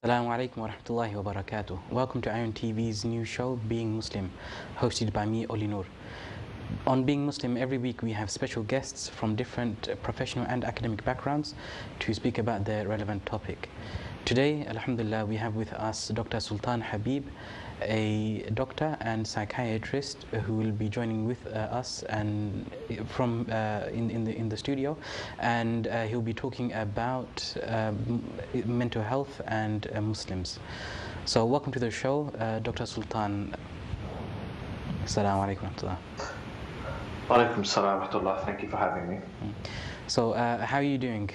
Assalamu alaikum wa rahmatullahi wa barakatuh. Welcome to Iron TV's new show, Being Muslim, hosted by me, Oli Noor. On Being Muslim, every week we have special guests from different professional and academic backgrounds to speak about their relevant topic. Today, alhamdulillah, we have with us Dr. Sultan Habib, a doctor and psychiatrist who will be joining with us and from in the studio, and he'll be talking about mental health and Muslims. So welcome to the show, Dr. Sultan. Assalamu alaikum wa rahmatullah. Walaikum salam wa rahmatullah. Thank you for having me. So how are you doing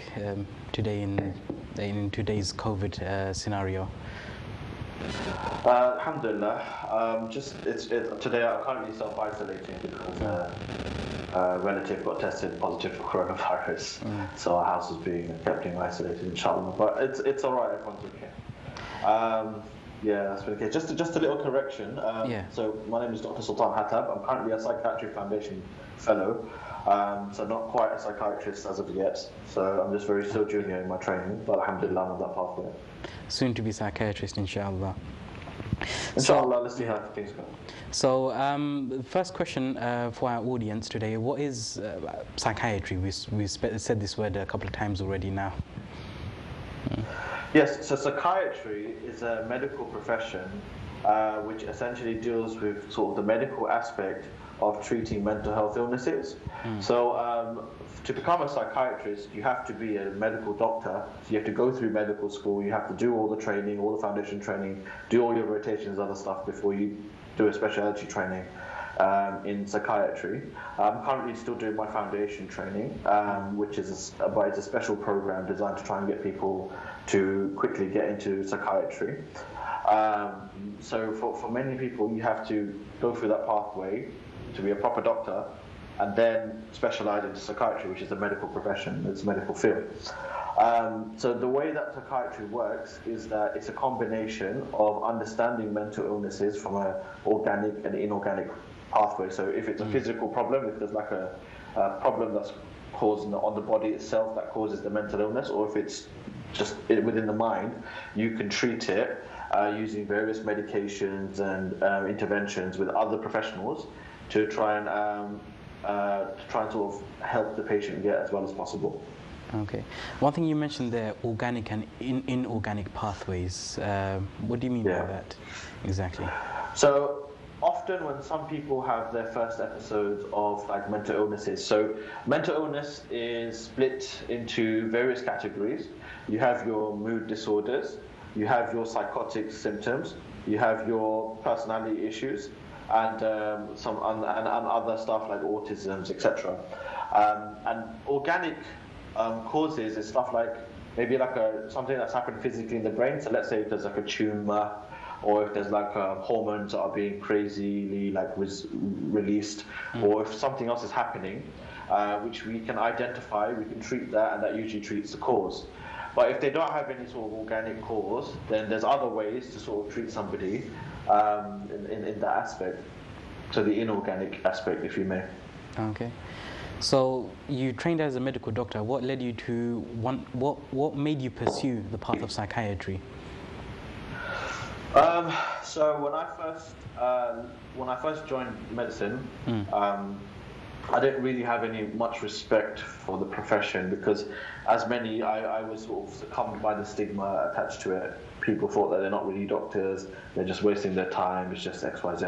today in today's COVID scenario? Alhamdulillah. Today I'm currently self-isolating because a relative got tested positive for coronavirus, so our house is being kept isolated, inshallah. But it's all right. Everyone's okay. Yeah, that's been okay. Just a little correction. So my name is Dr. Sultan Hattab. I'm currently a Psychiatry Foundation fellow. So not quite a psychiatrist as of yet. So I'm just still junior in my training, but alhamdulillah I'm on that pathway. Soon to be psychiatrist, inshallah. Inshallah, let's see how things go. So, first question for our audience today: what is psychiatry? We said this word a couple of times already now. Yes, so psychiatry is a medical profession which essentially deals with sort of the medical aspect of treating mental health illnesses. So to become a psychiatrist, you have to be a medical doctor. So you have to go through medical school, you have to do all the training, all the foundation training, do all your rotations, other stuff before you do a specialty training in psychiatry. I'm currently still doing my foundation training, which is it's a special program designed to try and get people to quickly get into psychiatry. So for many people, you have to go through that pathway to be a proper doctor and then specialize into psychiatry, which is a medical profession, it's a medical field. So the way that psychiatry works is that it's a combination of understanding mental illnesses from an organic and inorganic pathway. So if it's a physical problem, if there's like a problem that's caused on the body itself that causes the mental illness, or if it's just within the mind, you can treat it using various medications and interventions with other professionals to try and sort of help the patient get as well as possible. Okay. One thing you mentioned there, organic and inorganic pathways. What do you mean by that exactly? So often when some people have their first episodes of like mental illnesses, so mental illness is split into various categories. You have your mood disorders, you have your psychotic symptoms, you have your personality issues, and other stuff like autisms, etc. And organic causes is stuff like maybe like something that's happened physically in the brain. So let's say if there's like a tumor, or if there's like hormones that are being crazily like released, or if something else is happening, which we can identify, we can treat that, and that usually treats the cause. But if they don't have any sort of organic cause, then there's other ways to sort of treat somebody in that aspect. So the inorganic aspect, if you may. Okay. So you trained as a medical doctor. What led you to what made you pursue the path of psychiatry? So when I first joined medicine, I didn't really have much respect for the profession because, as many, I was sort of succumbed by the stigma attached to it. People thought that they're not really doctors; they're just wasting their time. It's just X, Y, Z.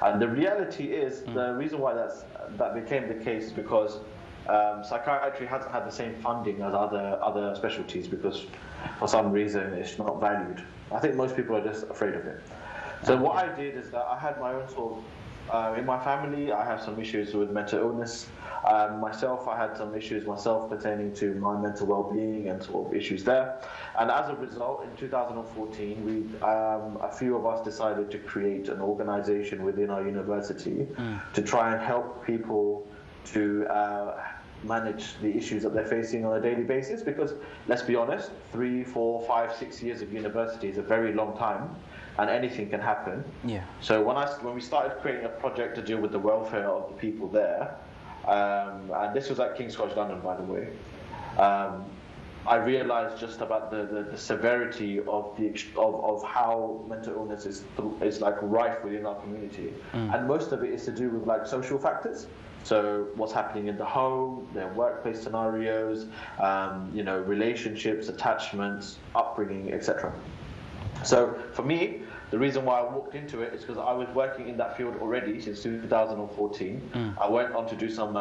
And the reality is, the reason why that became the case is because psychiatry hasn't had the same funding as other specialties because, for some reason, it's not valued. I think most people are just afraid of it. So what I did is that I had my own sort of in my family, I have some issues with mental illness. Myself, I had some issues myself pertaining to my mental well-being and sort of issues there. And as a result, in 2014, a few of us decided to create an organization within our university to try and help people to manage the issues that they're facing on a daily basis. Because let's be honest, 3, 4, 5, 6 years of university is a very long time. And anything can happen. Yeah. So when we started creating a project to deal with the welfare of the people there, and this was at King's College London, by the way, I realized just about the severity of how mental illness is like rife within our community, and most of it is to do with like social factors. So what's happening in the home, their workplace scenarios, relationships, attachments, upbringing, etc. So for me, the reason why I walked into it is because I was working in that field already since 2014. I went on to do some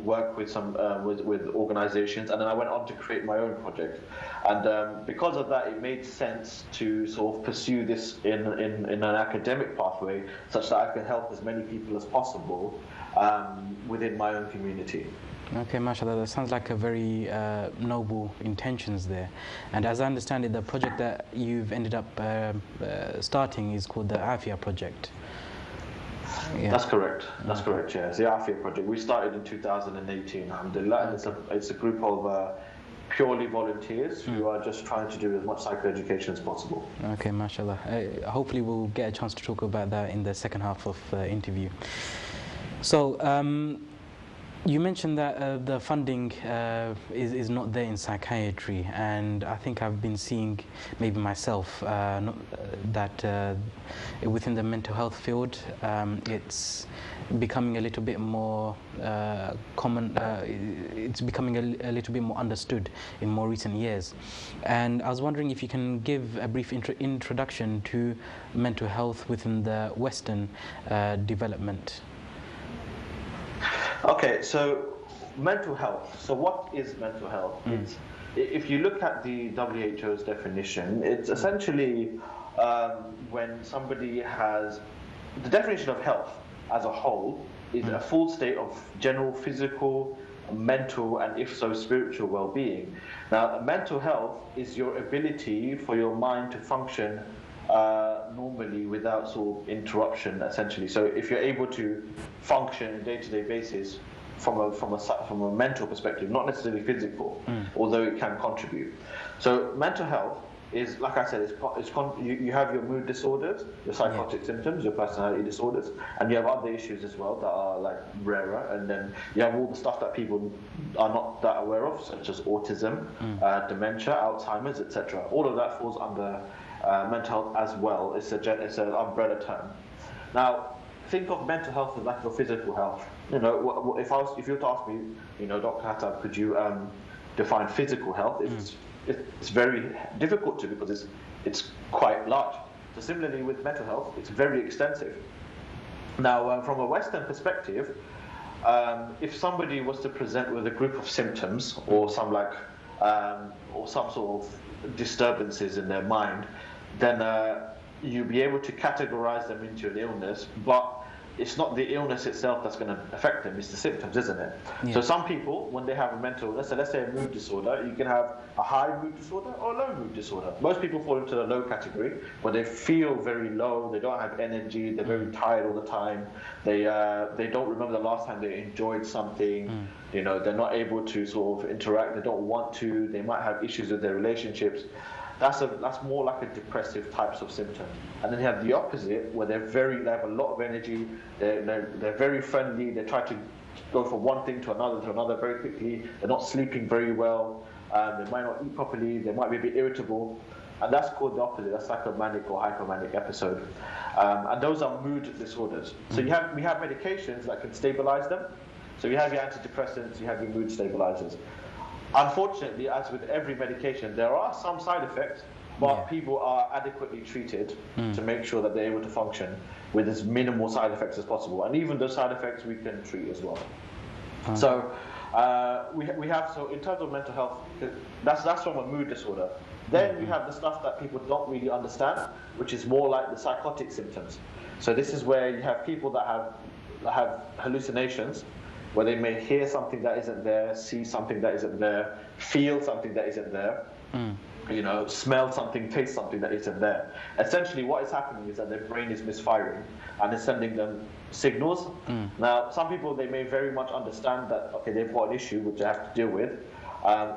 work with some with organizations, and then I went on to create my own project. And because of that, it made sense to sort of pursue this in an academic pathway, such that I can help as many people as possible within my own community. Okay, mashallah, that sounds like a very noble intentions there. And as I understand it, the project that you've ended up starting is called the Afia Project. Yeah. That's correct. That's correct, yeah. It's the Afia Project. We started in 2018, alhamdulillah, and it's a group of purely volunteers who are just trying to do as much psychoeducation as possible. Okay, mashallah. Hopefully we'll get a chance to talk about that in the second half of the interview. So, you mentioned that the funding is not there in psychiatry, and I think I've been seeing, maybe myself, that within the mental health field, it's becoming a little bit more common, it's becoming a little bit more understood in more recent years. And I was wondering if you can give a brief introduction to mental health within the Western development. Okay, so mental health. So what is mental health? If you look at the WHO's definition, it's essentially when somebody has... The definition of health as a whole is a full state of general physical, mental, and if so, spiritual well-being. Now, mental health is your ability for your mind to function normally without sort of interruption, essentially. So if you're able to function on a day-to-day basis from a mental perspective, not necessarily physical, although it can contribute. So mental health is, like I said, you have your mood disorders, your psychotic symptoms, your personality disorders, and you have other issues as well that are like rarer, and then you have all the stuff that people are not that aware of, such as autism, dementia, Alzheimer's, etc. All of that falls under mental health as well. It's an umbrella term. Now, think of mental health as like your physical health. You know, if you were to ask me, Dr. Khattab, could you define physical health? It's very difficult to, because it's quite large. So similarly with mental health, it's very extensive. Now, from a Western perspective, if somebody was to present with a group of symptoms or some sort of disturbances in their mind, then you'll be able to categorize them into an illness, but it's not the illness itself that's going to affect them, it's the symptoms, isn't it? Yeah. So some people, when they have a mental illness, so let's say a mood disorder, you can have a high mood disorder or a low mood disorder. Most people fall into the low category, where they feel very low, they don't have energy, they're very tired all the time, they don't remember the last time they enjoyed something, they're not able to sort of interact, they don't want to, they might have issues with their relationships. That's more like a depressive types of symptom. And then you have the opposite, where they have a lot of energy, they're very friendly, they try to go from one thing to another very quickly, they're not sleeping very well, they might not eat properly, they might be a bit irritable, and that's called the opposite. That's like a manic or hypomanic episode. And those are mood disorders. So we have medications that can stabilize them. So you have your antidepressants, you have your mood stabilizers. Unfortunately, as with every medication, there are some side effects, but people are adequately treated to make sure that they're able to function with as minimal side effects as possible. And even those side effects we can treat as well. So we have, so in terms of mental health, that's from a mood disorder. Then we have the stuff that people don't really understand, which is more like the psychotic symptoms. So this is where you have people that have hallucinations, where they may hear something that isn't there, see something that isn't there, feel something that isn't there, smell something, taste something that isn't there. Essentially what is happening is that their brain is misfiring and is sending them signals. Now, some people, they may very much understand that, okay, they've got an issue which they have to deal with,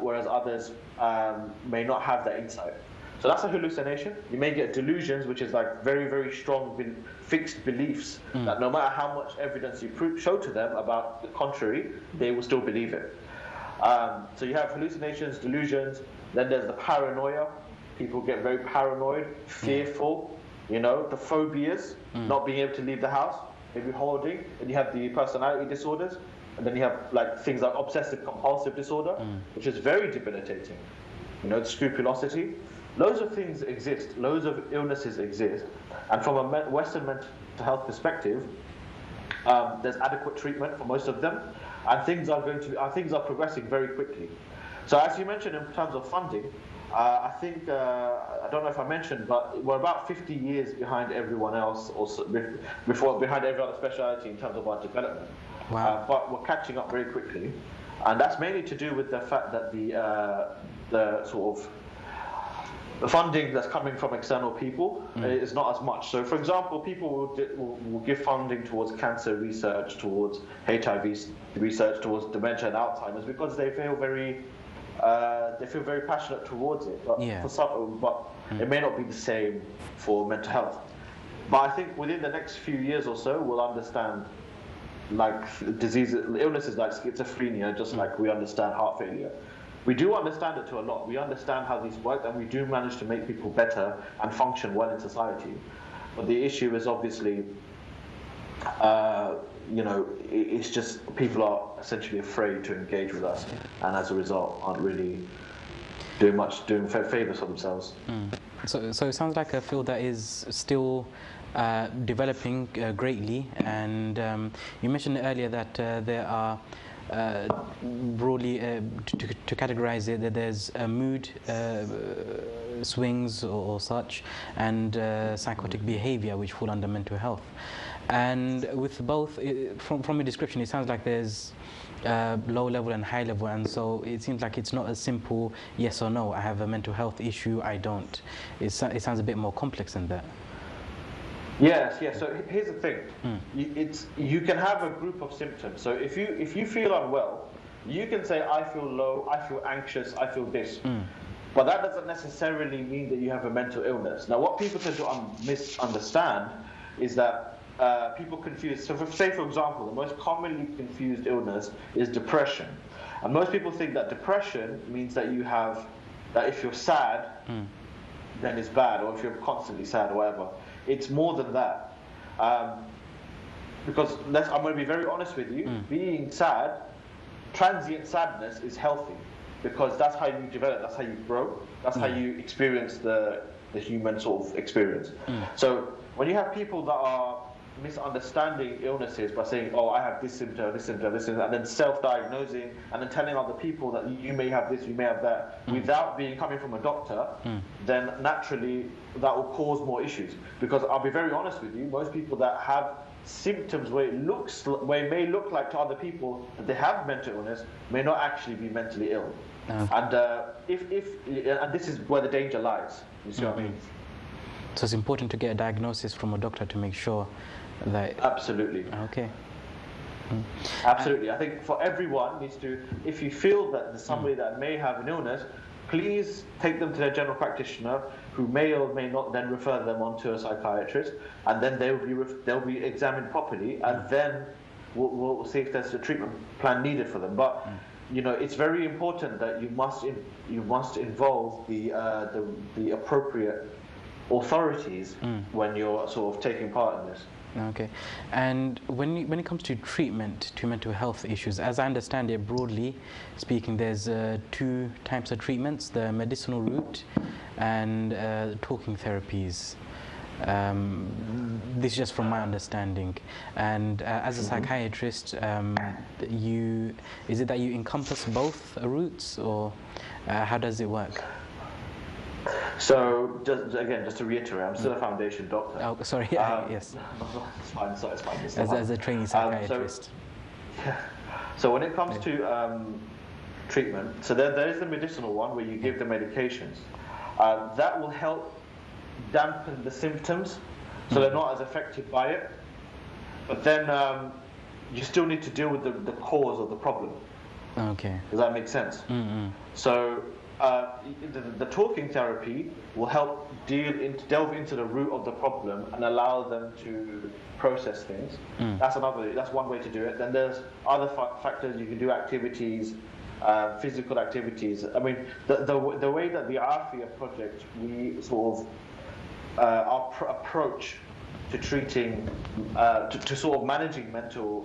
whereas others may not have that insight. So that's a hallucination. You may get delusions, which is like very, very strong fixed beliefs that no matter how much evidence you show to them about the contrary, they will still believe it. So you have hallucinations, delusions. Then there's the paranoia. People get very paranoid, fearful. You know, the phobias, not being able to leave the house, maybe hoarding. And you have the personality disorders. And then you have like things like obsessive compulsive disorder, which is very debilitating. You know, scrupulosity. Loads of things exist. Loads of illnesses exist. And from a Western mental health perspective, there's adequate treatment for most of them, and things are progressing very quickly. So as you mentioned in terms of funding, I think I don't know if I mentioned, but we're about 50 years behind everyone else, or behind every other speciality in terms of our development. Wow. But we're catching up very quickly, and that's mainly to do with the fact that the sort of the funding that's coming from external people is not as much. So, for example, people will give funding towards cancer research, towards HIV research, towards dementia and Alzheimer's, because they feel very passionate towards it. But Yeah. for some, it may not be the same for mental health. But I think within the next few years or so, we'll understand like illnesses like schizophrenia, just like we understand heart failure. We do understand it to a lot. We understand how these work, and we do manage to make people better and function well in society. But the issue is obviously, it's just people are essentially afraid to engage with us, and as a result, aren't really doing favors for themselves. So it sounds like a field that is still developing greatly, and you mentioned earlier that there are broadly to categorize it, that there's mood swings or such, and psychotic behavior which fall under mental health. And with both, from your description, it sounds like there's low level and high level, and so it seems like it's not as simple yes or no. I have a mental health issue, I don't. It sounds a bit more complex than that. Yes. So here's the thing: you can have a group of symptoms. So if you feel unwell, you can say I feel low, I feel anxious, I feel this. But that doesn't necessarily mean that you have a mental illness. Now, what people tend to misunderstand is that people confuse. So, for example, the most commonly confused illness is depression, and most people think that depression means that if you're sad, then it's bad, or if you're constantly sad or whatever. It's more than that. Because I'm going to be very honest with you, being sad, transient sadness is healthy, because that's how you develop, that's how you grow, that's how you experience the human sort of experience. So when you have people that are misunderstanding illnesses by saying, oh, I have this symptom, and then self-diagnosing, and then telling other people that you may have this, you may have that, without coming from a doctor, then naturally that will cause more issues. Because I'll be very honest with you, most people that have symptoms where it may look like to other people that they have mental illness may not actually be mentally ill. And and this is where the danger lies. You see what I mean? So it's important to get a diagnosis from a doctor to make sure that... Absolutely. Okay. Absolutely. I think for everyone needs to, if you feel that there's somebody that may have an illness, please take them to their general practitioner, who may or may not then refer them on to a psychiatrist, and then they'll be examined properly, and then we'll see if there's a treatment plan needed for them. But it's very important that you must involve the appropriate authorities when you're sort of taking part in this. Okay. And when it comes to treatment to mental health issues, as I understand it, broadly speaking, there's two types of treatments: the medicinal route and talking therapies. This is just from my understanding. And as a psychiatrist, is it that you encompass both routes, or how does it work? So, just to reiterate, I'm still a foundation doctor. Oh, sorry. Yes. It's fine. As a trainee psychiatrist. So when it comes to treatment, so there is the medicinal one where you give the medications. That will help dampen the symptoms, so they're not as affected by it. But then you still need to deal with the cause of the problem. Okay. Does that make sense? So the talking therapy will help delve into the root of the problem and allow them to process things. That's one way to do it. Then there's other factors. You can do activities physical activities. I mean, the way that the Afia project, we sort of our approach to treating, to sort of managing mental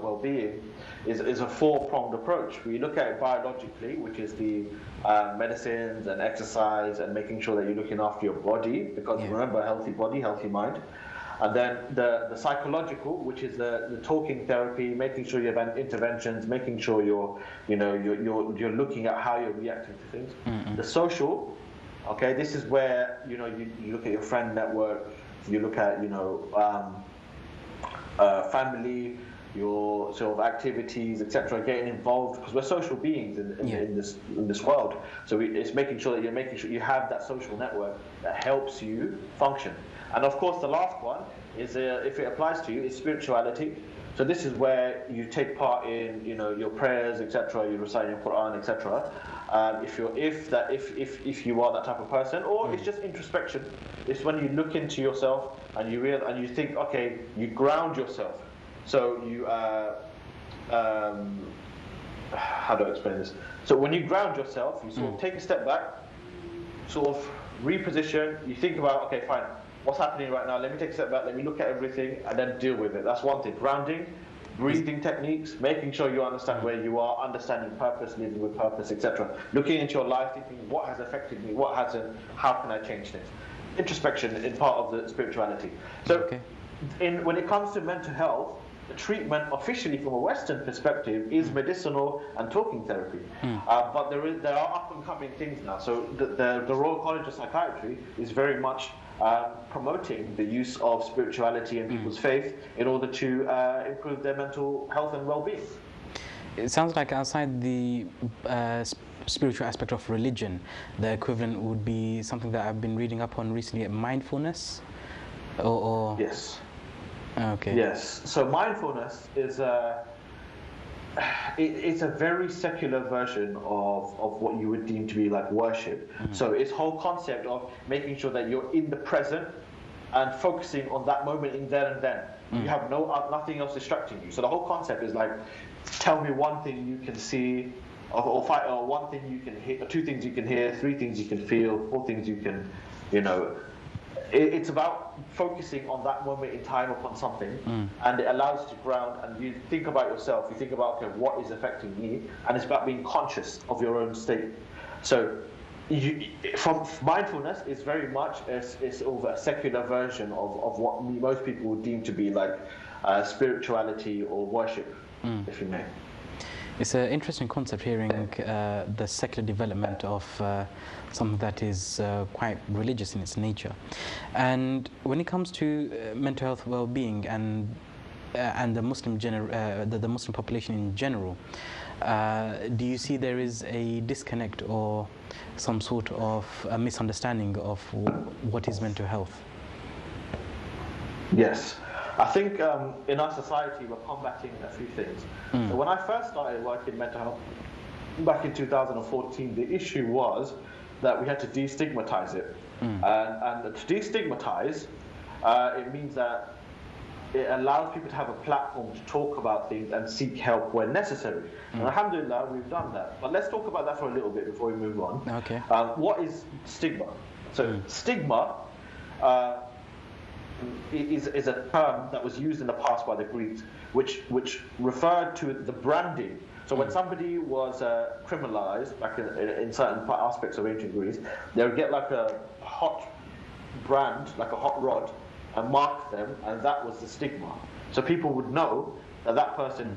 well-being is a four-pronged approach. We look at it biologically, which is the medicines and exercise and making sure that you're looking after your body, because remember, healthy body, healthy mind. And then the psychological, which is the talking therapy, making sure you have interventions, making sure you're looking at how you're reacting to things. The social, okay, this is where you look at your friend network, you look at family, your sort of activities, etc. Getting involved, because we're social beings in this world. So it's making sure that you're making sure you have that social network that helps you function. And of course, the last one is, if it applies to you, is spirituality. So this is where you take part in, your prayers, etc. You recite your Quran, etc. If you are that type of person, or it's just introspection. It's when you look into yourself and you think, okay, you ground yourself. So you how do I explain this? So when you ground yourself, you sort of take a step back, sort of reposition. You think about, okay, fine. What's happening right now? Let me take a step back, let me look at everything, and then deal with it. That's one thing. Grounding, breathing techniques, making sure you understand where you are, understanding purpose, living with purpose, etc. Looking into your life, thinking, what has affected me, what hasn't, how can I change things? Introspection is part of the spirituality. So when it comes to mental health, the treatment officially from a Western perspective is medicinal and talking therapy. But there are up and coming things now. So the Royal College of Psychiatry is very much promoting the use of spirituality and people's faith in order to improve their mental health and well-being. It sounds like outside the spiritual aspect of religion, the equivalent would be something that I've been reading up on recently, mindfulness, or Yes. Okay. Yes. So mindfulness is it's a very secular version of what you would deem to be like worship. So its whole concept of making sure that you're in the present and focusing on that moment in there and then. You have nothing else distracting you. So the whole concept is like, tell me one thing you can see, or one thing you can hear, or two things you can hear, three things you can feel, four things you can, It's about focusing on that moment in time upon something, and it allows you to ground, and you think about yourself. You think about, okay, what is affecting me, and it's about being conscious of your own state. So, from mindfulness is very much is over a secular version of what most people would deem to be like spirituality or worship, if you may. It's an interesting concept, hearing the secular development of something that is quite religious in its nature. And when it comes to mental health well-being and the Muslim the Muslim population in general, do you see there is a disconnect or some sort of a misunderstanding of what is mental health? Yes. I think in our society we're combating a few things. So when I first started working in mental health back in 2014, the issue was that we had to destigmatize it. And to destigmatize, it means that it allows people to have a platform to talk about things and seek help when necessary. And alhamdulillah, we've done that. But let's talk about that for a little bit before we move on. Okay. What is stigma? So stigma is a term that was used in the past by the Greeks, which referred to the branding. So when somebody was criminalized, back in certain aspects of ancient Greece, they would get like a hot brand, like a hot rod, and mark them, and that was the stigma. So people would know that that person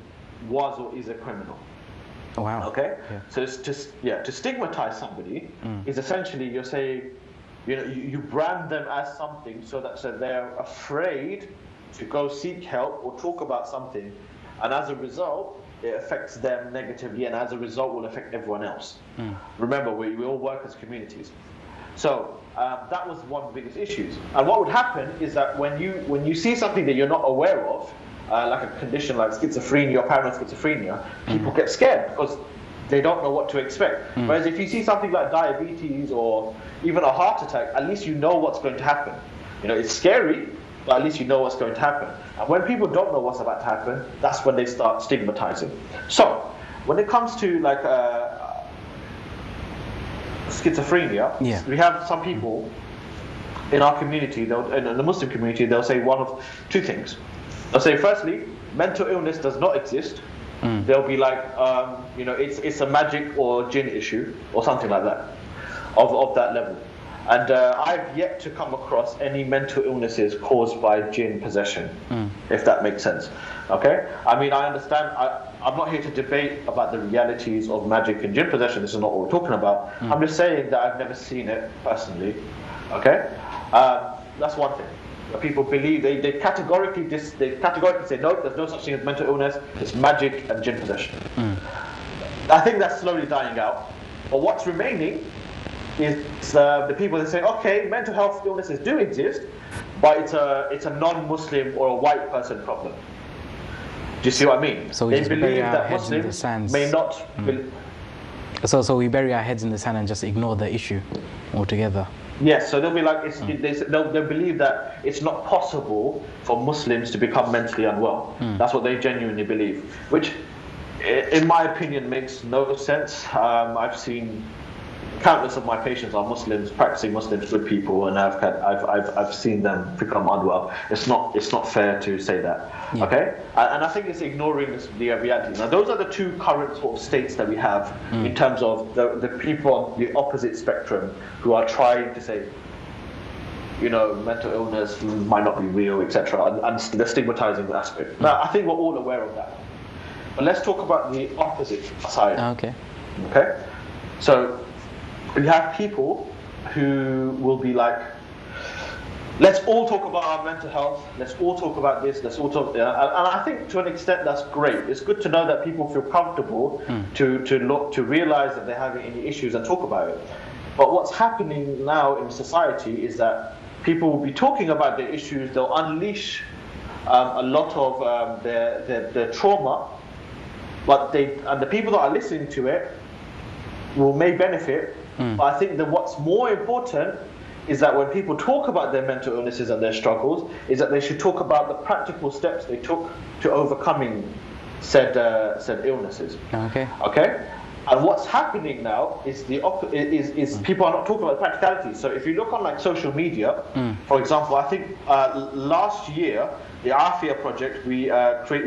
was or is a criminal. Oh, wow. Okay? Yeah. So it's to stigmatize somebody is essentially you're saying, you brand them as something so they're afraid to go seek help or talk about something, and as a result, it affects them negatively, and as a result will affect everyone else. Remember, we all work as communities. So that was one of the biggest issues. And what would happen is that when you see something that you're not aware of, like a condition like schizophrenia or paranoid schizophrenia, people get scared because they don't know what to expect. Whereas if you see something like diabetes or even a heart attack, at least you know what's going to happen. It's scary, but at least you know what's going to happen. And when people don't know what's about to happen, that's when they start stigmatizing. So when it comes to like schizophrenia, we have some people in our community, in the Muslim community, they'll say one of two things. They'll say, firstly, mental illness does not exist. They'll be like, it's a magic or jinn issue or something like that, of that level. And I've yet to come across any mental illnesses caused by jinn possession, if that makes sense. Okay? I mean, I understand, I'm not here to debate about the realities of magic and jinn possession. This is not what we're talking about. I'm just saying that I've never seen it personally. Okay? That's one thing. People believe, they categorically say, no, there's no such thing as mental illness, it's magic and jinn possession. I think that's slowly dying out. But what's remaining is the people that say, okay, mental health illnesses do exist, but it's a non-Muslim or a white person problem. Do you see what I mean? So we they believe that Muslims may not. So we bury our heads in the sand and just ignore the issue altogether. Yes, so they'll be like, they'll believe that it's not possible for Muslims to become mentally unwell. That's what they genuinely believe, which, in my opinion, makes no sense. I've seen countless of my patients are Muslims, practicing Muslims, good people, and I've seen them become unwell. It's not fair to say that. Yeah. Okay, and I think it's ignoring the reality. Now, those are the two current sort of states that we have in terms of the people on the opposite spectrum who are trying to say, mental illness might not be real, etc., and the stigmatizing aspect. Now, I think we're all aware of that. But let's talk about the opposite side. Okay. So we have people who will be like, let's all talk about our mental health, let's all talk about this, let's all talk, and I think to an extent that's great. It's good to know that people feel comfortable to realize that they're having any issues and talk about it. But what's happening now in society is that people will be talking about their issues, they'll unleash a lot of their trauma, but the people that are listening to it may benefit. But I think that what's more important is that when people talk about their mental illnesses and their struggles, is that they should talk about the practical steps they took to overcoming said illnesses. Okay. And what's happening now is people are not talking about practicality. So if you look on like social media, for example, I think last year the Afia project we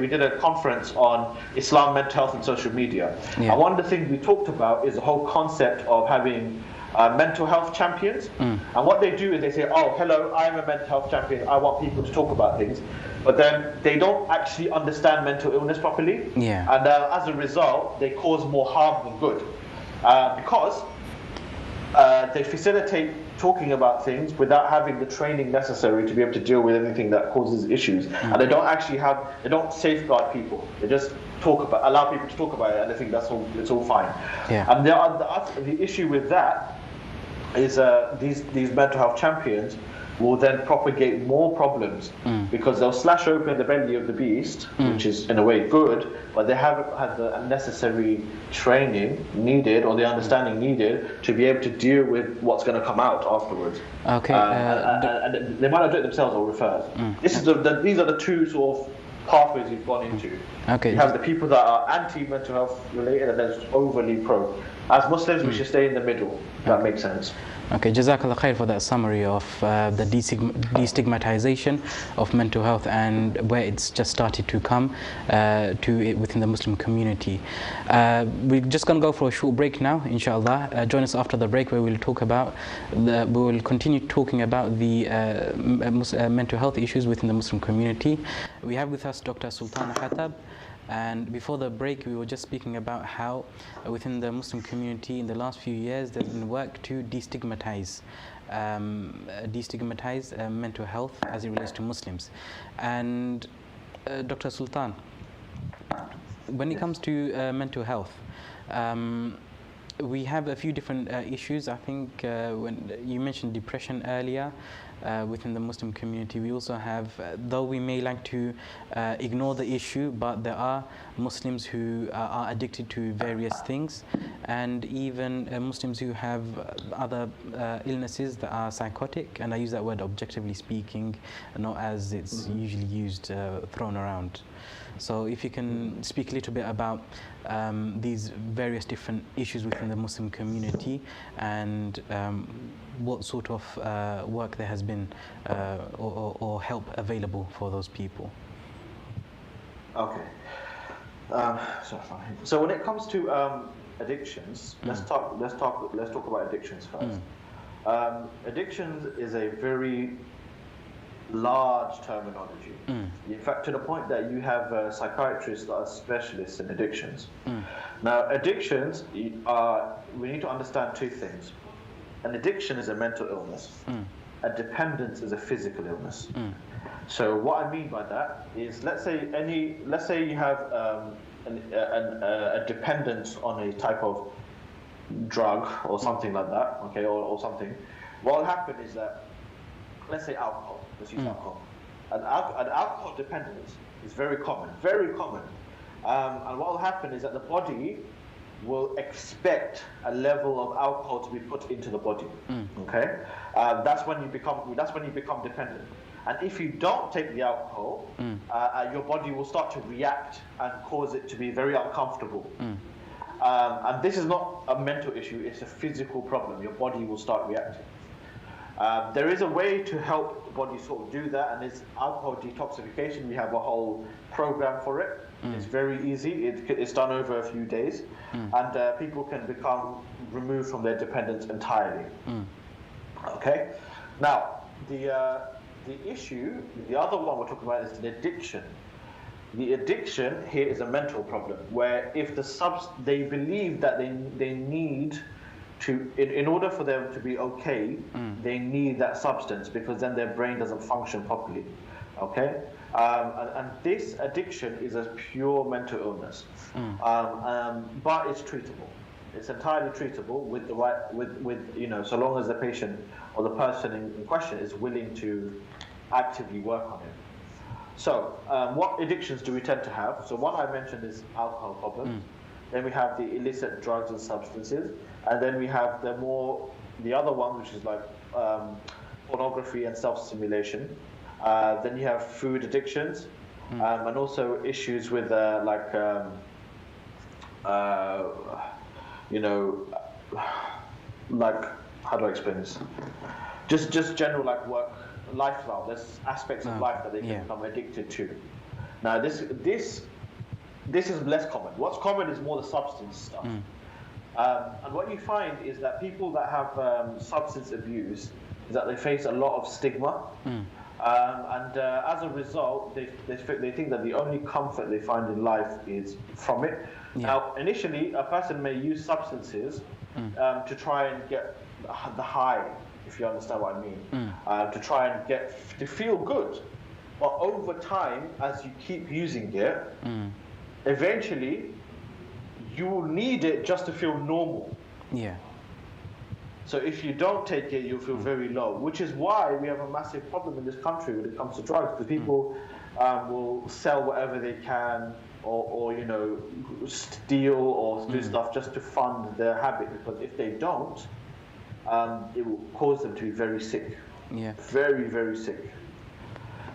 did a conference on Islam, mental health, and social media. Yeah. And one of the things we talked about is the whole concept of having mental health champions. And what they do is they say, oh, hello, I'm a mental health champion, I want people to talk about things. But then they don't actually understand mental illness properly. Yeah. And as a result, they cause more harm than good. Because they facilitate talking about things without having the training necessary to be able to deal with anything that causes issues. And they don't safeguard people. They just allow people to talk about it, and they think it's all fine. Yeah. And the issue with that is these mental health champions will then propagate more problems because they'll slash open the belly of the beast, which is in a way good, but they haven't had the necessary training needed or the understanding needed to be able to deal with what's going to come out afterwards. Okay. And they might not do it themselves or refer. These are the two sort of pathways you've gone into. Okay. You have the people that are anti-mental health related and then overly pro. As Muslims, we should stay in the middle. That makes sense. Okay, Jazakallah khair for that summary of the destigmatization of mental health and where it's just started to come to it within the Muslim community. We're just going to go for a short break now, inshallah. Join us after the break where we will continue talking about the mental health issues within the Muslim community. We have with us Dr. Sultana Khattab. And before the break, we were just speaking about how within the Muslim community in the last few years there's been work to destigmatize mental health as it relates to Muslims. And Dr. Sultan, when it comes to mental health, we have a few different issues. I think when you mentioned depression earlier, within the Muslim community. We also have, though we may like to ignore the issue, but there are Muslims who are addicted to various things, and even Muslims who have other illnesses that are psychotic, and I use that word objectively speaking, not as it's usually used, thrown around. So if you can speak a little bit about these various different issues within the Muslim community, and what sort of work there has been or help available for those people. Okay. So when it comes to addictions, let's talk about addictions first. Addictions is a very large terminology. In fact, to the point that you have psychiatrists that are specialists in addictions. Now, addictions are, we need to understand two things. An addiction is a mental illness. A dependence is a physical illness. So what I mean by that is, let's say you have a dependence on a type of drug or something like that, okay, or something. What will happen is that, let's say alcohol. Let's use alcohol. An alcohol dependence is very common, very common. And what will happen is that the body will expect a level of alcohol to be put into the body. Okay, that's when you become dependent. And if you don't take the alcohol, your body will start to react and cause it to be very uncomfortable. And this is not a mental issue; it's a physical problem. Your body will start reacting. There is a way to help the body sort of do that, and it's alcohol detoxification. We have a whole program for it. It's very easy. It's done over a few days, and people can become removed from their dependence entirely. Okay. Now, the issue, the other one we're talking about is the addiction. The addiction here is a mental problem, where if they believe that they need to, in order for them to be okay, they need that substance, because then their brain doesn't function properly. Okay, and this addiction is a pure mental illness, but it's treatable. It's entirely treatable with the right, with so long as the patient or the person in question is willing to actively work on it. So, what addictions do we tend to have? So, one I mentioned is alcohol problems. Then we have the illicit drugs and substances, and then we have the other one, which is like pornography and self-stimulation. Then you have food addictions, and also issues with like how do I explain this? Just general like work, lifestyle. There's aspects of life that they can become addicted to. Now this is less common. What's common is more the substance stuff. And what you find is that people that have substance abuse is that they face a lot of stigma. And as a result, they think that the only comfort they find in life is from it. Now, initially, a person may use substances to try and get the high, if you understand what I mean, to try and to feel good. But over time, as you keep using it, eventually, you will need it just to feel normal. So if you don't take it, you'll feel very low, which is why we have a massive problem in this country when it comes to drugs, because people will sell whatever they can, or steal or do stuff just to fund their habit, because if they don't, it will cause them to be very sick. Very, very sick.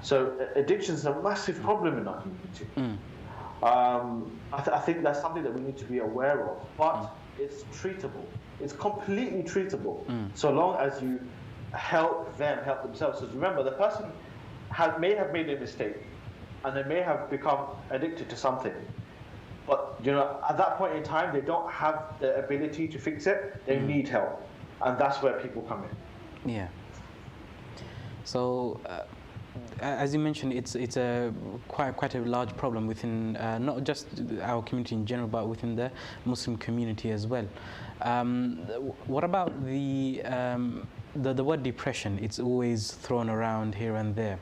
So addiction is a massive problem in our community. I think that's something that we need to be aware of, but it's treatable. It's completely treatable, so long as you help themselves. Because remember, the person may have made a mistake, and they may have become addicted to something. But at that point in time, they don't have the ability to fix it. They need help, and that's where people come in. So, as you mentioned, it's a quite a large problem within not just our community in general, but within the Muslim community as well. What about the word depression? It's always thrown around here and there.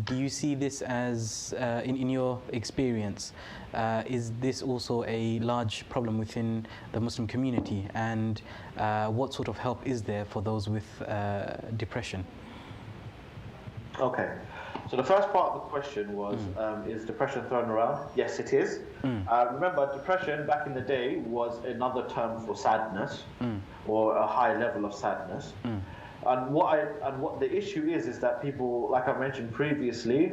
Do you see this as, in your experience, is this also a large problem within the Muslim community? And what sort of help is there for those with depression? Okay. So the first part of the question was, is depression thrown around? Yes, it is. Remember, depression back in the day was another term for sadness, or a high level of sadness. And what the issue is that people, like I mentioned previously,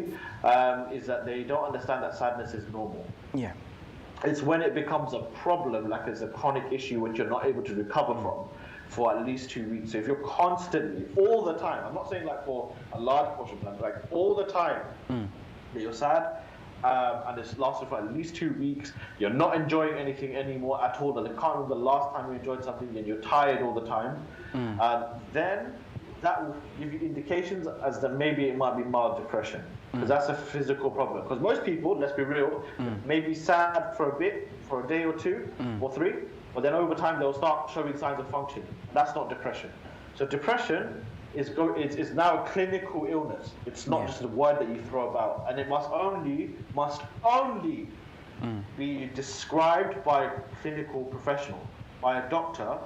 is that they don't understand that sadness is normal. Yeah. It's when it becomes a problem, like it's a chronic issue which you're not able to recover from for at least 2 weeks. So if you're constantly, all the time, I'm not saying like for a large portion of time, like all the time that you're sad, and it's lasted for at least 2 weeks, you're not enjoying anything anymore at all, and I can't remember the last time you enjoyed something, and you're tired all the time, then that will give you indications as that maybe it might be mild depression, because that's a physical problem. Because most people, let's be real, may be sad for a bit, for a day or two or three, but then over time they'll start showing signs of functioning. That's not depression. So depression is now a clinical illness. It's not just a word that you throw about, and it must only be described by a clinical professional, by a doctor,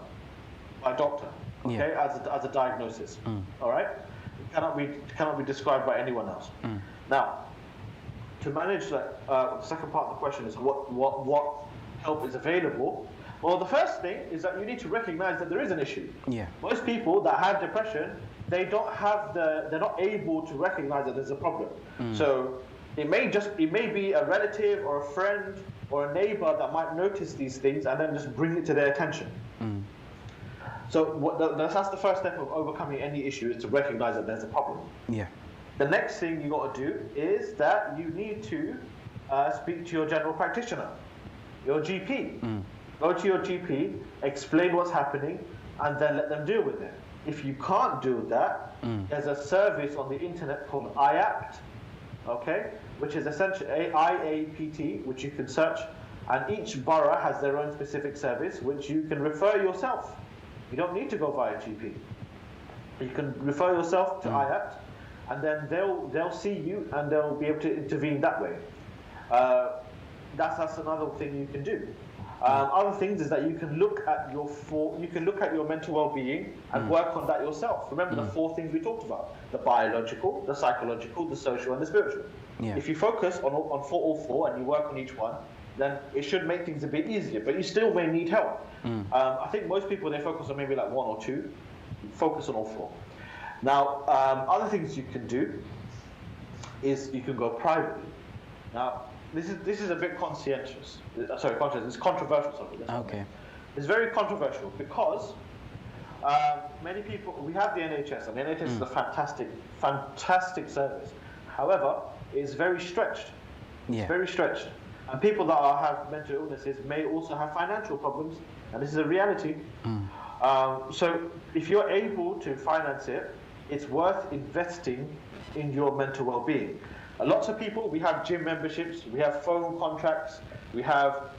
okay, as a diagnosis. All right, it cannot be described by anyone else. Now, to manage that, the second part of the question is what help is available. Well, the first thing is that you need to recognize that there is an issue. Most people that have depression, they're not able to recognize that there's a problem. So it may be a relative or a friend or a neighbor that might notice these things and then just bring it to their attention. So that's the first step of overcoming any issue, is to recognize that there's a problem. The next thing you got to do is that you need to speak to your general practitioner, your GP. Go to your GP, explain what's happening, and then let them deal with it. If you can't do that, there's a service on the internet called IAPT, okay, which is essentially IAPT, which you can search, and each borough has their own specific service, which you can refer yourself. You don't need to go via GP. You can refer yourself to IAPT, and then they'll see you and they'll be able to intervene that way. That's another thing you can do. Other things is that you can look at your mental well-being and work on that yourself. Remember the 4 things we talked about: the biological, the psychological, the social, and the spiritual. If you focus on all 4 and you work on each one, then it should make things a bit easier. But you still may need help. I think most people, they focus on maybe like 1 or 2. Focus on all 4. Now, other things you can do is you can go privately. Now, this is a bit conscientious. It's controversial. Okay. It's very controversial because many people, we have the NHS, and the NHS is a fantastic service. However, it's very stretched. It's very stretched. And people that have mental illnesses may also have financial problems, and this is a reality. So if you're able to finance it, it's worth investing in your mental well-being. Lots of people, we have gym memberships, we have phone contracts, we have,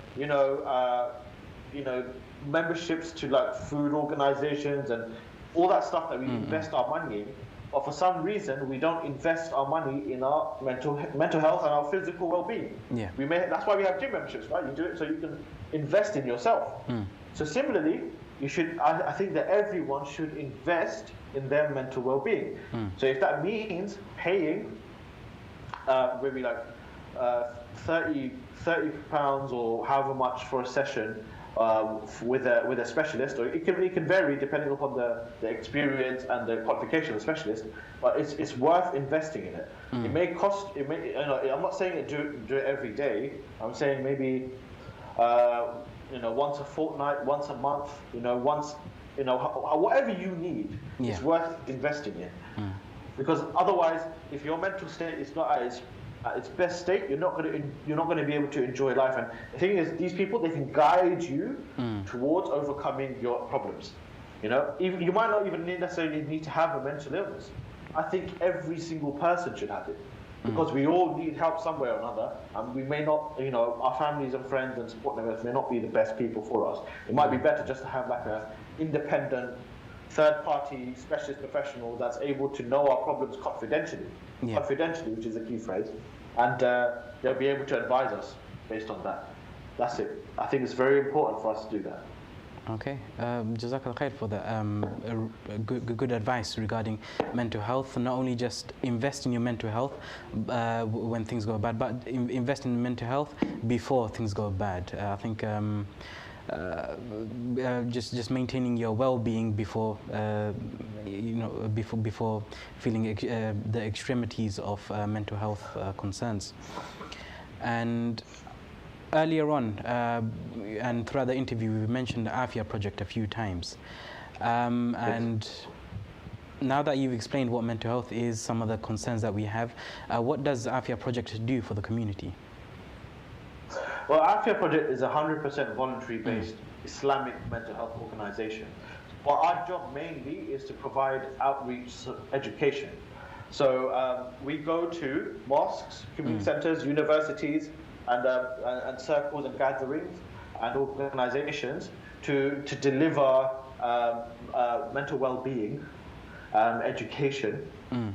memberships to like food organizations and all that stuff that we invest our money in. But for some reason, we don't invest our money in our mental health and our physical well-being. That's why we have gym memberships, right? You do it so you can invest in yourself. So similarly, I think that everyone should invest in their mental well-being. So if that means paying maybe like £30 or however much for a session with a specialist, or it can vary depending upon the experience and the qualification of the specialist, but it's worth investing in it. It may cost. I'm not saying do it every day. I'm saying maybe once a fortnight, once a month. Whatever you need, it's worth investing in. Because otherwise, if your mental state is not at its best state, you're not going to be able to enjoy life. And the thing is, these people, they can guide you towards overcoming your problems. You might not even necessarily need to have a mental illness. I think every single person should have it, because we all need help some way or another, and we may not, our families and friends and support networks may not be the best people for us. It might be better just to have like a independent, third-party specialist professional that's able to know our problems confidentially, which is a key phrase, and they'll be able to advise us based on that. That's it. I think it's very important for us to do that. Okay, Jazakallah khair for the good advice regarding mental health. Not only just invest in your mental health when things go bad, but invest in mental health before things go bad. I think just maintaining your well-being before before feeling the extremities of mental health concerns. And earlier on, and throughout the interview, we mentioned the Afia project a few times. And now that you've explained what mental health is, some of the concerns that we have, what does the Afia project do for the community? Well, Afia project is a 100% voluntary-based Islamic mental health organization. But our job mainly is to provide outreach education. So we go to mosques, community centers, universities, and circles and gatherings and organizations to deliver mental well-being education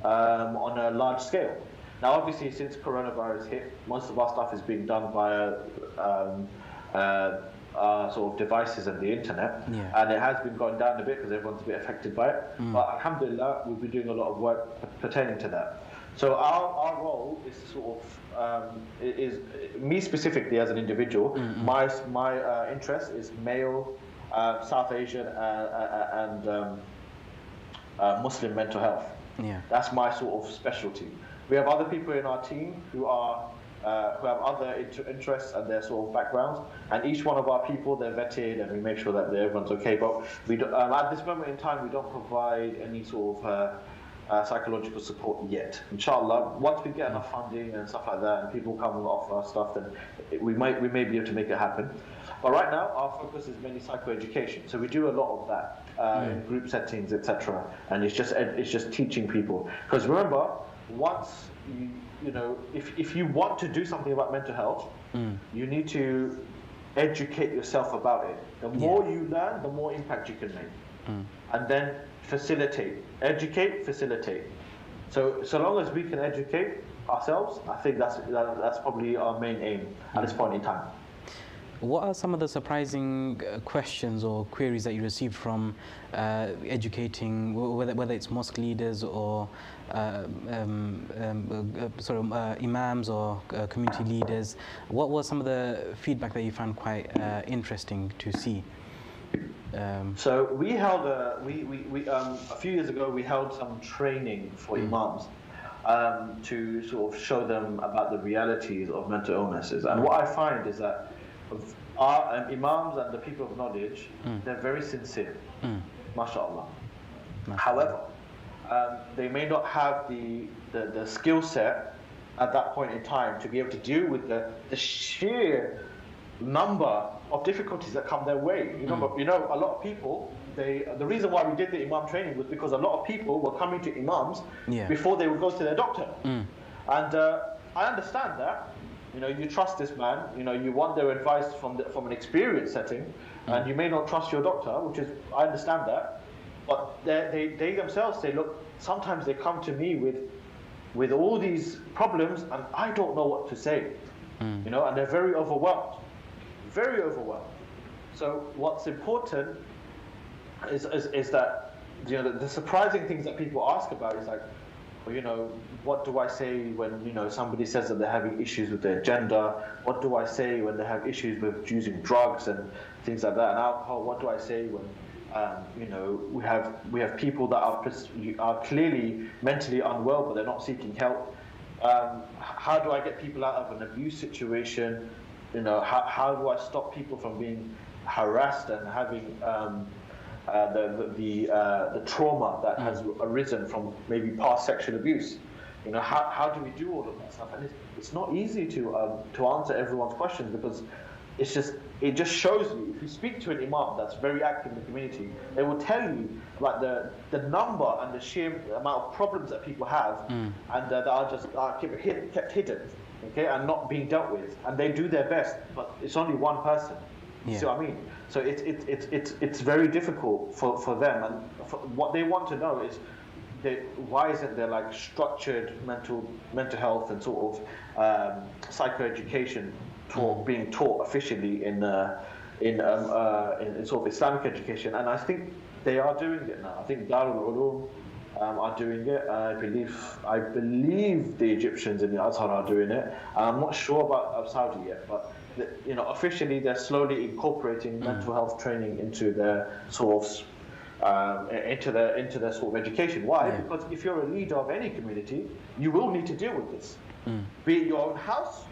on a large scale. Now, obviously, since coronavirus hit, most of our stuff is being done via sort of devices and the internet, and it has been going down a bit because everyone's a bit affected by it. But alhamdulillah, we've been doing a lot of work pertaining to that. So our role is sort of is me specifically as an individual. My interest is male, South Asian, and Muslim mental health. That's my sort of specialty. We have other people in our team who have other interests and their sort of backgrounds, and each one of our people, they're vetted and we make sure that everyone's okay. But we don't, at this moment in time, we don't provide any sort of psychological support yet. Inshallah, once we get enough funding and stuff like that, and people come and offer us stuff, then we may be able to make it happen. But right now, our focus is mainly psychoeducation. So we do a lot of that in group settings, etc. And it's just teaching people. Because remember, once you know, if you want to do something about mental health, you need to educate yourself about it. The more you learn, the more impact you can make. And then facilitate, educate, facilitate. So long as we can educate ourselves, I think that's probably our main aim at this point in time. What are some of the surprising questions or queries that you received from educating, whether it's mosque leaders or imams or community leaders? What was some of the feedback that you found quite interesting to see? So we held a few years ago. We held some training for imams to sort of show them about the realities of mental illnesses. And what I find is that our imams and the people of knowledge, they're very sincere, mashallah. However, they may not have the skill set at that point in time to be able to deal with the sheer number of difficulties that come their way. You know, a lot of people, the reason why we did the imam training was because a lot of people were coming to imams before they would go to their doctor. And I understand that. You know, you trust this man. You know, you want their advice from an experience setting, and you may not trust your doctor, which is, I understand that. But they themselves say, look, sometimes they come to me with all these problems, and I don't know what to say. You know, and they're very overwhelmed. Very overwhelmed. So what's important is that, you know, the surprising things that people ask about is like, well, you know, what do I say when, you know, somebody says that they're having issues with their gender? What do I say when they have issues with using drugs and things like that, and alcohol? What do I say when, you know, we have people that are clearly mentally unwell but they're not seeking help? How do I get people out of an abuse situation? You know, how do I stop people from being harassed and having the trauma that has arisen from maybe past sexual abuse? You know, how do we do all of that stuff? And it's not easy to answer everyone's questions, because it just shows you. If you speak to an imam that's very active in the community, they will tell you like the number and the sheer amount of problems that people have, and that are just kept hidden, okay, and not being dealt with. And they do their best, but it's only one person. You see what I mean? So it's very difficult for them, and what they want to know is why isn't there like structured mental health and sort of psychoeducation being taught officially in in sort of Islamic education, and I think they are doing it now. I think Darul Uloom are doing it. I believe the Egyptians in the Azhar are doing it. I'm not sure about Saudi yet, but officially they're slowly incorporating mental health training into their sort of into their sort of education. Why? Yeah. Because if you're a leader of any community, you will need to deal with this, be it your own house,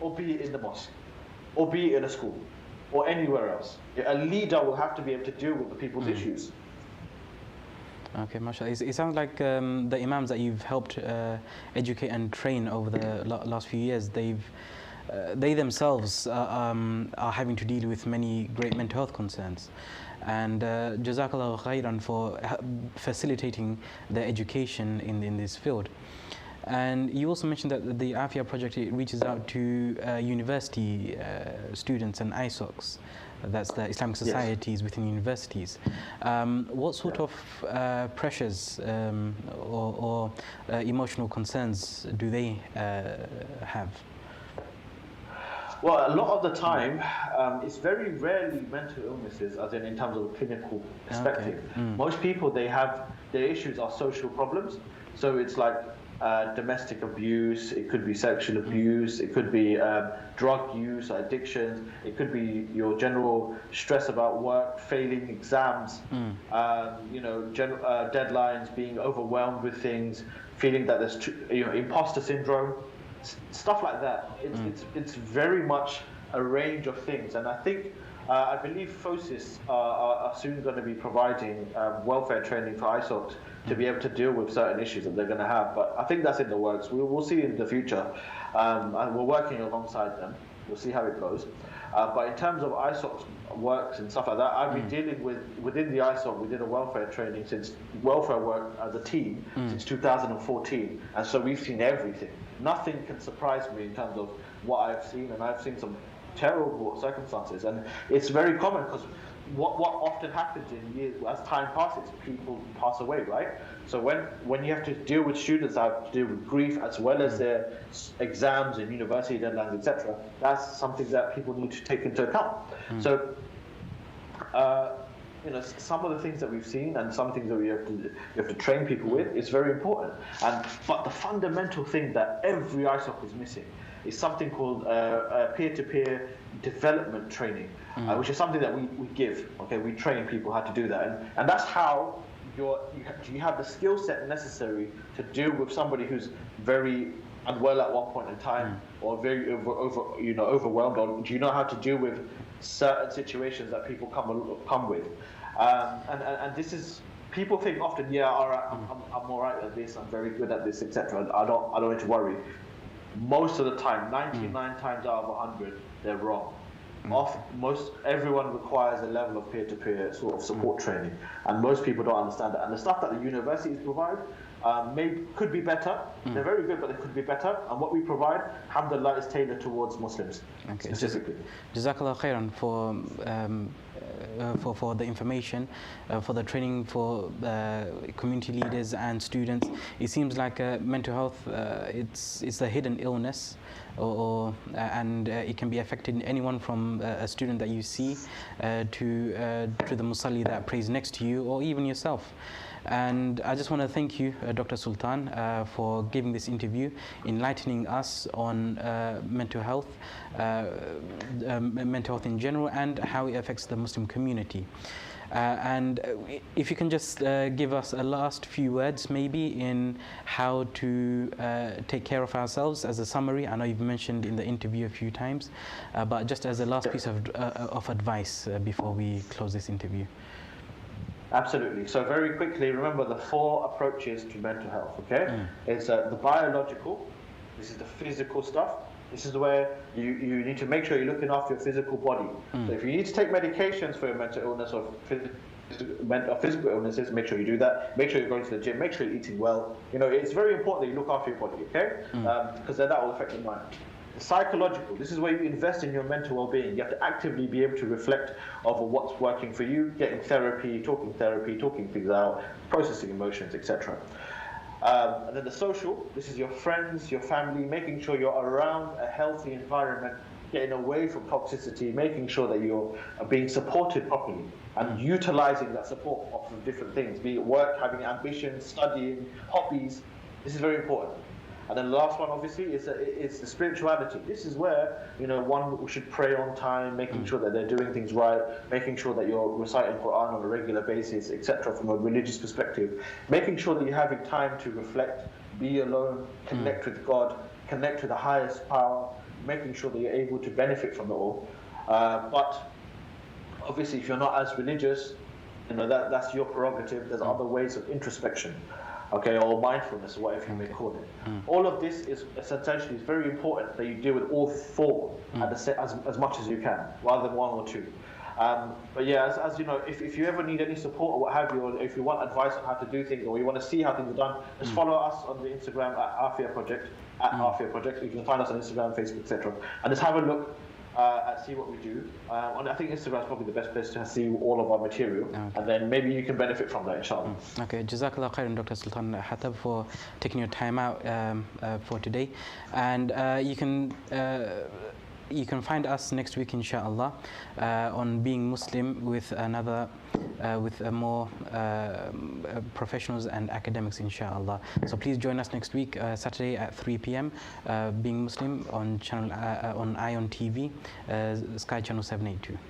or be it in the mosque, or be it in a school, or anywhere else. A leader will have to be able to deal with the people's issues. Okay, mashallah. It sounds like the imams that you've helped educate and train over the last few years, they themselves are having to deal with many great mental health concerns. And Jazakallah khairan for facilitating the education in this field. And you also mentioned that the Afia project, it reaches out to university students and ISOCs. That's the Islamic societies within universities. What sort of pressures or emotional concerns do they have? Well, a lot of the time, it's very rarely mental illnesses, as in terms of a clinical perspective. Okay. Most people, their issues are social problems. So it's like domestic abuse, it could be sexual abuse, it could be drug use, addictions, it could be your general stress about work, failing exams, deadlines, being overwhelmed with things, feeling that there's imposter syndrome, stuff like that. It's very much a range of things, and I believe FOSIS are soon going to be providing welfare training for ISOCs to be able to deal with certain issues that they're going to have. But I think that's in the works. We'll see in the future, and we're working alongside them. We'll see how it goes. But in terms of ISOC's works and stuff like that, I've been dealing within the ISOC. We did a welfare training welfare work as a team since 2014, and so we've seen everything. Nothing can surprise me in terms of what I've seen, and I've seen some terrible circumstances, and it's very common because what often happens in years as time passes, people pass away, right? So when you have to deal with students that have to deal with grief as well as their exams and university deadlines, etc., that's something that people need to take into account. So some of the things that we've seen and some things that you have to train people with is very important. But the fundamental thing that every ISOC is missing is something called peer-to-peer development training, which is something that we give. Okay, we train people how to do that, and that's how you have the skill set necessary to deal with somebody who's very unwell at one point in time, or very overwhelmed, or do you know how to deal with certain situations that people come with, and this is. People think often, all right, I'm all right at this, I'm very good at this, etc. I don't need to worry. Most of the time, 99 times out of 100, they're wrong. Everyone requires a level of peer-to-peer sort of support training, and most people don't understand that. And the stuff that the universities provide could be better. They're very good, but it could be better. And what we provide, alhamdulillah, is tailored towards Muslims specifically. Jazakallah khairan for the information, for the training for community leaders and students. It seems like mental health, it's a hidden illness, and it can be affecting anyone from a student that you see to the musalli that prays next to you, or even yourself. And I just want to thank you, Dr. Sultan, for giving this interview, enlightening us on mental health in general, and how it affects the Muslim community. And if you can just give us a last few words, maybe, in how to take care of ourselves as a summary. I know you've mentioned in the interview a few times, but just as a last piece of advice before we close this interview. Absolutely. So very quickly, remember the 4 approaches to mental health, okay? It's the biological, this is the physical stuff. This is where you need to make sure you're looking after your physical body. So if you need to take medications for your mental illness or physical illnesses, make sure you do that. Make sure you're going to the gym. Make sure you're eating well. It's very important that you look after your body, okay? Because then that will affect your mind. The psychological, this is where you invest in your mental well-being. You have to actively be able to reflect over what's working for you, getting therapy, talking things out, processing emotions, etc. And then the social, this is your friends, your family, making sure you're around a healthy environment getting away from toxicity, making sure that you're being supported properly and utilizing that support of different things, be it work, having ambition, studying, hobbies. This is very important. And then the last one, obviously, is the spirituality. This is where, one should pray on time, making sure that they're doing things right, making sure that you're reciting Quran on a regular basis, etc., from a religious perspective, making sure that you're having time to reflect, be alone, connect with God, connect with the highest power, making sure that you're able to benefit from it all. But obviously, if you're not as religious, that's your prerogative. There's other ways of introspection. Okay, or mindfulness, or whatever you may call it. All of this is essentially very important that you deal with all four as much as you can, rather than one or two. But yeah, as you know, if you ever need any support or what have you, or if you want advice on how to do things, or you want to see how things are done, just follow us on the Instagram at Afia Project, You can find us on Instagram, Facebook, etc. And just have a look and see what we do. And I think Instagram is probably the best place to see all of our material, and then maybe you can benefit from that, inshallah. Okay, Jazakallah khairan, Dr. Sultan Hatab, for taking your time out for today. And you can find us next week, inshallah, on Being Muslim with another, with more professionals and academics, inshallah. So please join us next week, Saturday at 3 p.m. Being Muslim on channel on ION TV, Sky Channel 782.